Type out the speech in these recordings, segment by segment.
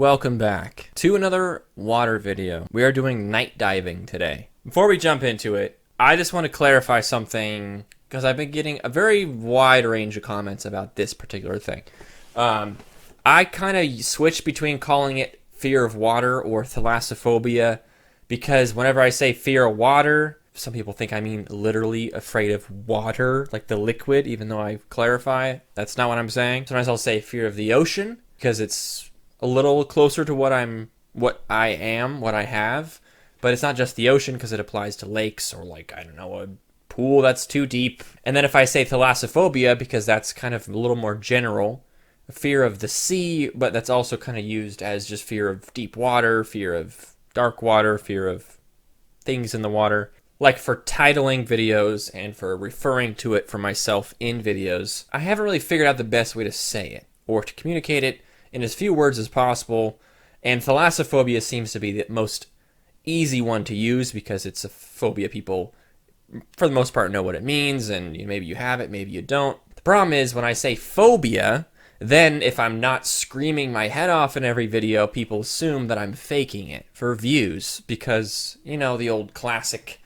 welcome back to another water video. We are doing night diving today. Before we jump into it, I just want to clarify something because I've been getting a very wide range of comments about this particular thing. I kind of switch between calling it fear of water or thalassophobia because whenever I say fear of water, some people think I mean literally afraid of water, like the liquid, even though I clarify that's not what I'm saying. Sometimes I'll say fear of the ocean because it's a little closer to what I have. But it's not just the ocean because it applies to lakes or like, I don't know, a pool that's too deep. And then if I say thalassophobia, because that's kind of a little more general, fear of the sea, but that's also kind of used as just fear of deep water, fear of dark water, fear of things in the water. Like for titling videos and for referring to it for myself in videos, I haven't really figured out the best way to say it or to communicate it in as few words as possible. And thalassophobia seems to be the most easy one to use because it's a phobia people, for the most part, know what it means, and maybe you have it, maybe you don't. The problem is when I say phobia, then if I'm not screaming my head off in every video, people assume that I'm faking it for views because, you know, the old classic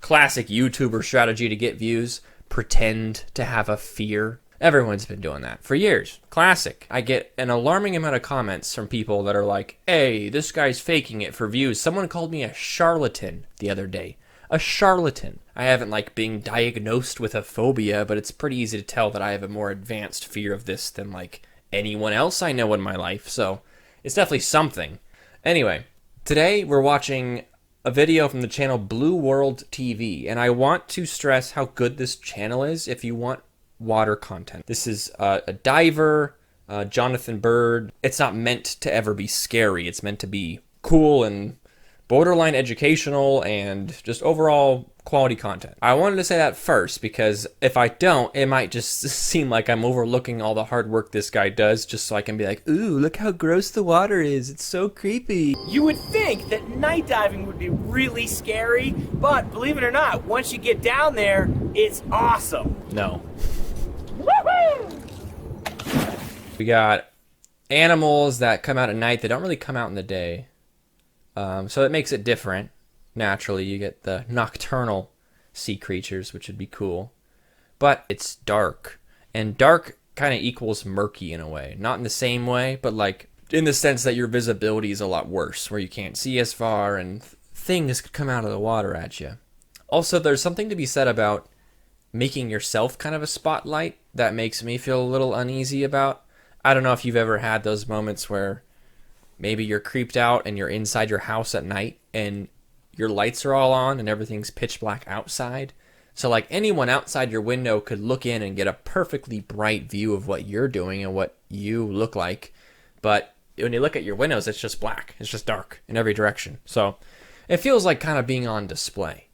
YouTuber strategy to get views, pretend to have a fear. Everyone's been doing that for years. Classic. I get an alarming amount of comments from people that are like, hey, this guy's faking it for views. Someone called me a charlatan the other day. A charlatan. I haven't been diagnosed with a phobia, but it's pretty easy to tell that I have a more advanced fear of this than anyone else I know in my life. So it's definitely something. Anyway, today we're watching a video from the channel Blue World TV, and I want to stress how good this channel is if you want water content. This is a diver, Jonathan Bird. It's not meant to ever be scary. It's meant to be cool and borderline educational and just overall quality content. I wanted to say that first because if I don't, it might just seem like I'm overlooking all the hard work this guy does just so I can be like, ooh, look how gross the water is. It's so creepy. You would think that night diving would be really scary, but believe it or not, once you get down there, it's awesome. No. We got animals that come out at night. They don't really come out in the day. So it makes it different. Naturally, you get the nocturnal sea creatures, which would be cool. But it's dark. And dark kind of equals murky in a way. Not in the same way, but in the sense that your visibility is a lot worse, where you can't see as far and things could come out of the water at you. Also, there's something to be said about making yourself kind of a spotlight that makes me feel a little uneasy about. I don't know if you've ever had those moments where maybe you're creeped out and you're inside your house at night and your lights are all on and everything's pitch black outside. So anyone outside your window could look in and get a perfectly bright view of what you're doing and what you look like. But when you look at your windows, it's just black. It's just dark in every direction. So it feels like kind of being on display.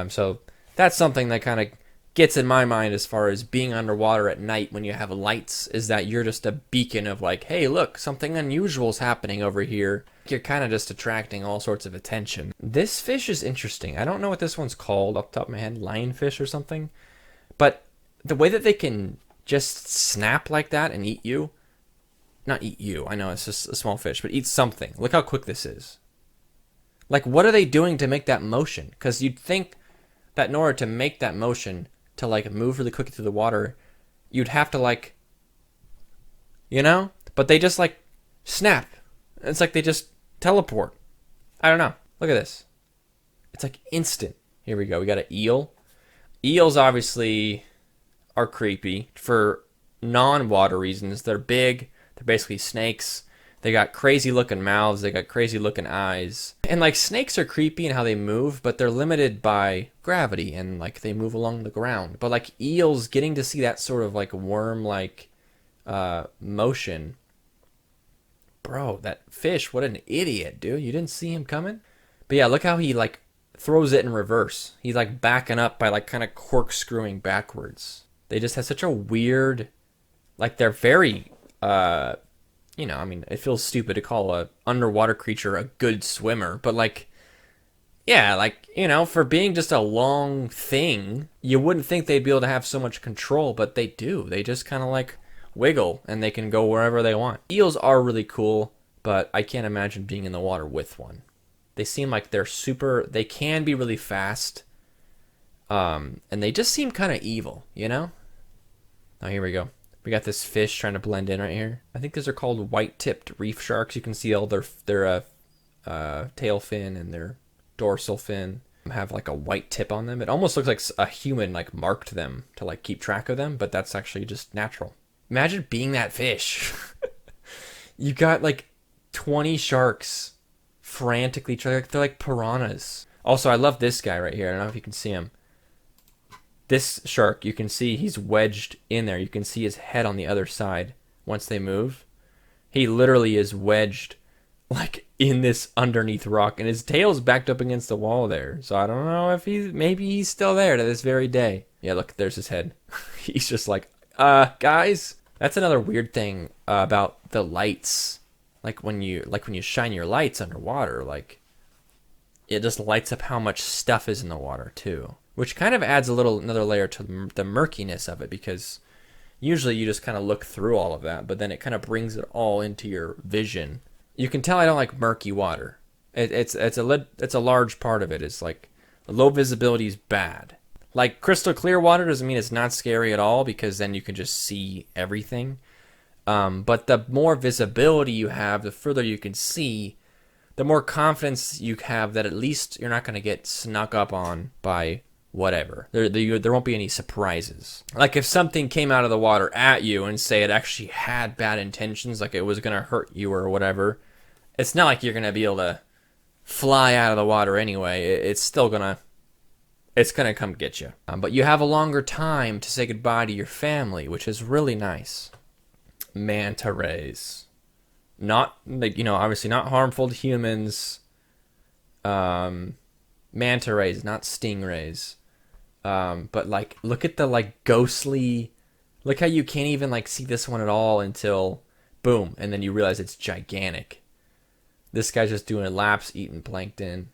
So that's something that kind of gets in my mind as far as being underwater at night when you have lights, is that you're just a beacon of hey, look, something unusual is happening over here. You're kind of just attracting all sorts of attention. This fish is interesting. I don't know what this one's called off the top of my head, lionfish or something. But the way that they can just snap like that and eat you, not eat you, I know it's just a small fish, but eat something. Look how quick this is. What are they doing to make that motion? Because you'd think that in order to make that motion, to move really quickly through the water, you'd have to but they just snap. It's they just teleport. I don't know. Look at this. It's instant. Here we go. We got an eel. Eels obviously are creepy for non-water reasons. They're big. They're basically snakes. They got crazy looking mouths. They got crazy looking eyes. And snakes are creepy in how they move, but they're limited by gravity and they move along the ground. But eels, getting to see that sort of worm-like motion. Bro, that fish, what an idiot, dude. You didn't see him coming? But yeah, look how he throws it in reverse. He's backing up by kind of corkscrewing backwards. They just have such a weird, they're very it feels stupid to call a underwater creature a good swimmer, but for being just a long thing, you wouldn't think they'd be able to have so much control, but they do. They just kind of wiggle and they can go wherever they want. Eels are really cool, but I can't imagine being in the water with one. They seem like they can be really fast, and they just seem kind of evil, you know? Oh, here we go. We got this fish trying to blend in right here. I think those are called white-tipped reef sharks. You can see all their tail fin and their dorsal fin have like a white tip on them. It almost looks like a human like marked them to like keep track of them, but that's actually just natural. Imagine being that fish. You got like 20 sharks frantically trying. They're like piranhas. Also, I love this guy right here. I don't know if you can see him. This shark, you can see he's wedged in there. You can see his head on the other side once they move. He literally is wedged like in this underneath rock, and his tail's backed up against the wall there. So I don't know if maybe he's still there to this very day. Yeah, look, there's his head. He's just like, guys. That's another weird thing about the lights. Like when you shine your lights underwater, like it just lights up how much stuff is in the water too. Which kind of adds another layer to the murkiness of it, because usually you just kind of look through all of that, but then it kind of brings it all into your vision. You can tell I don't like murky water. It's a large part of it. It's like low visibility is bad. Like crystal clear water doesn't mean it's not scary at all, because then you can just see everything. But the more visibility you have, the further you can see, the more confidence you have that at least you're not going to get snuck up on by whatever. There won't be any surprises. Like if something came out of the water at you and say it actually had bad intentions, like it was going to hurt you or whatever, it's not like you're going to be able to fly out of the water anyway. It's still going to come get you. But you have a longer time to say goodbye to your family, which is really nice. Manta rays. Not, like, you know, obviously not harmful to humans. Manta rays, not stingrays. But like, look at the like ghostly, look how you can't even like see this one at all until boom, and then you realize it's gigantic. This guy's just doing laps, eating plankton.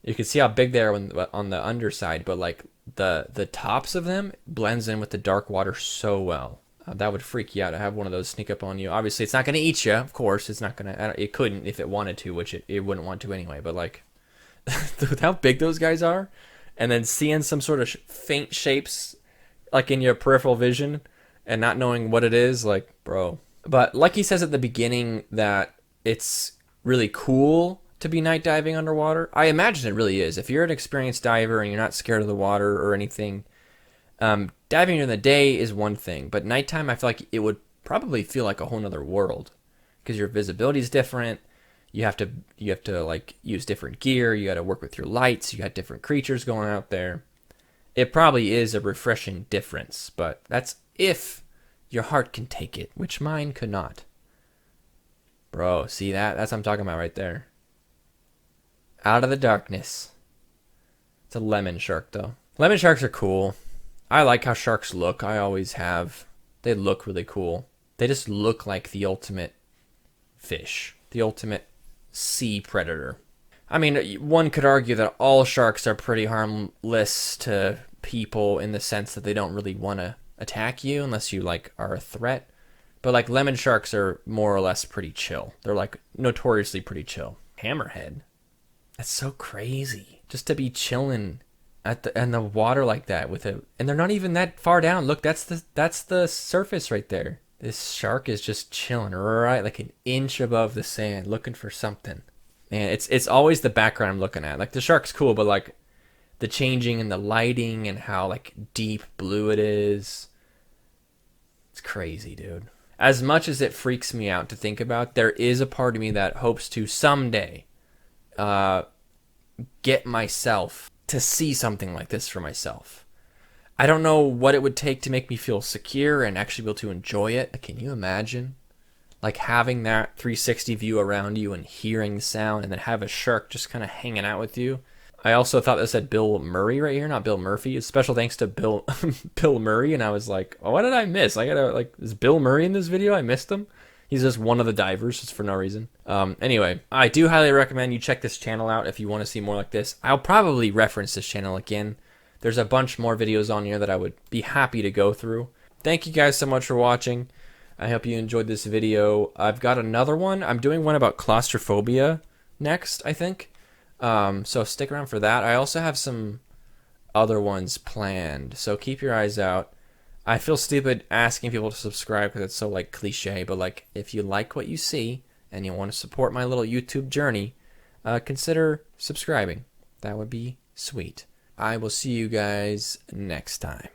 You can see how big they are on the underside, but like the tops of them blends in with the dark water so well. That would freak you out to have one of those sneak up on you. Obviously, it's not going to eat you. Of course, it's not going to. It couldn't if it wanted to, which it wouldn't want to anyway. But like, how big those guys are, and then seeing some sort of faint shapes like in your peripheral vision and not knowing what it is, like, bro. But like he says at the beginning that it's really cool to be night diving underwater. I imagine it really is. If you're an experienced diver and you're not scared of the water or anything, diving during the day is one thing, but nighttime I feel like it would probably feel like a whole nother world, because your visibility is different. You have to like use different gear. You got to work with your lights. You got different creatures going out there. It probably is a refreshing difference, but that's if your heart can take it, which mine could not. Bro, see that? That's what I'm talking about right there. Out of the darkness. It's a lemon shark, though. Lemon sharks are cool. I like how sharks look. I always have. They look really cool. They just look like the ultimate fish. The ultimate sea predator. I mean, one could argue that all sharks are pretty harmless to people in the sense that they don't really want to attack you unless you, like, are a threat. But, like, lemon sharks are more or less pretty chill. They're, like, notoriously pretty chill. Hammerhead. That's so crazy. Just to be chilling in the water like that with it, and they're not even that far down. Look, that's the surface right there. This shark is just chilling right like an inch above the sand, looking for something. Man, it's always the background I'm looking at. Like the shark's cool, but like the changing and the lighting and how like deep blue it is. It's crazy, dude. As much as it freaks me out to think about, there is a part of me that hopes to someday get myself to see something like this for myself. I don't know what it would take to make me feel secure and actually be able to enjoy it. Can you imagine? Like having that 360 view around you and hearing the sound, and then have a shark just kind of hanging out with you. I also thought this said Bill Murray right here, not Bill Murphy. It's special thanks to Bill Murray, and I was like, oh, what did I miss? Is Bill Murray in this video? I missed him. He's just one of the divers, just for no reason. Anyway, I do highly recommend you check this channel out if you want to see more like this. I'll probably reference this channel again. There's a bunch more videos on here that I would be happy to go through. Thank you guys so much for watching. I hope you enjoyed this video. I've got another one. I'm doing one about claustrophobia next, I think. So stick around for that. I also have some other ones planned, so keep your eyes out. I feel stupid asking people to subscribe because it's so like cliche, but like if you like what you see and you want to support my little YouTube journey, consider subscribing. That would be sweet. I will see you guys next time.